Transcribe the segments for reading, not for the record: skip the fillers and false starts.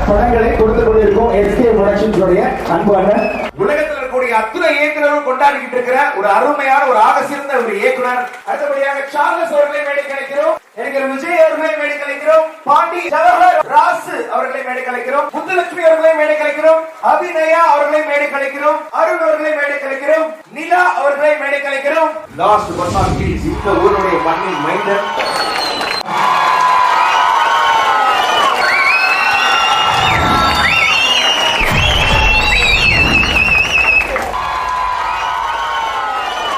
படங்களை கொடுத்து கொண்டிருக்கும் எஸ்கே புரொடக்ஷன்ஸுடைய அன்பு அண்ணன். உலகத்தில் இருக்கக்கூடிய அத்துணை இயக்குனரும் கொண்டாடிக்கிட்டு இருக்கிற ஒரு அருமையான ஒரு ஆக சிறந்த ஒரு இயக்குனர். அடுத்தபடியாக சார்லஸ் அவர்களை மேடை கலைக்கிறோம், எங்கள் விஜய் அவர்களை மேடை கலைக்கிறோம், பாண்டி ஜவஹர் ராசு அவர்களை மேடை கலைக்கிறோம், முத்துலட்சுமி அவர்களை மேடை கலைக்கிறோம், அபிநயா அவர்களை மேடை கலைக்கிறோம், அருண் அவர்களை மேடை கலைக்கிறோம், நிலா அவர்களை மேடை கலைக்கிறோம். லாஸ்ட் பட் நாட் லீஸ்ட், இந்த ஊருடைய மண்ணின் மைந்தர்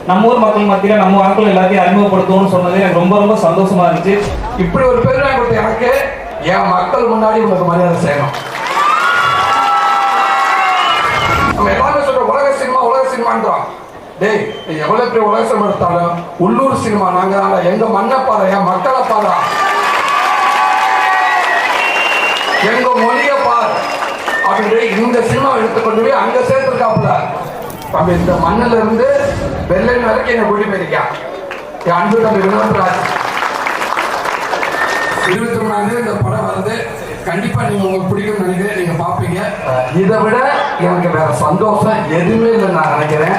நம்ம ஊர் மக்கள் மத்தியில நம்ம ஆட்கள் எல்லாத்தையும் அறிமுகப்படுத்தணும்னு சொன்னது எனக்கு ரொம்ப ரொம்ப சந்தோஷமா இருந்துச்சு. இப்படி ஒரு பேர் கொடுத்த எனக்கு என் மக்கள் முன்னாடி உங்களுக்கு மரியாதை செய்யணும். நம்ம எல்லாமே சொல்றோம் உலக சினிமான்றோம். டேய் எவ்வளவு பெரிய உலக சினிமா எடுத்தாலும் உள்ளூர் சினிமா நாங்க எங்க மண்ணை பாரு, என் மக்களை பாரு, எங்க மொழியை பாரு அப்படின்னு இந்த சினிமா எடுத்துக்கொண்டு போய் அங்க சேர்த்துருக்காப்புல. அப்ப இந்த மண்ணில இருந்து வெள்ளை வரைக்கும் என்ன கூட்டி போயிருக்கான் என் அன்பு தம்பி வினோத்ராஜ். 23ஆம் இந்த படம் வருது, கண்டிப்பா நீங்க உங்களுக்கு பிடிக்கும்னு நினைக்கிறேன், நீங்க பாப்பீங்க. இதை விட எனக்கு வேற சந்தோஷம் எதுவுமே இல்லை நான் நினைக்கிறேன்.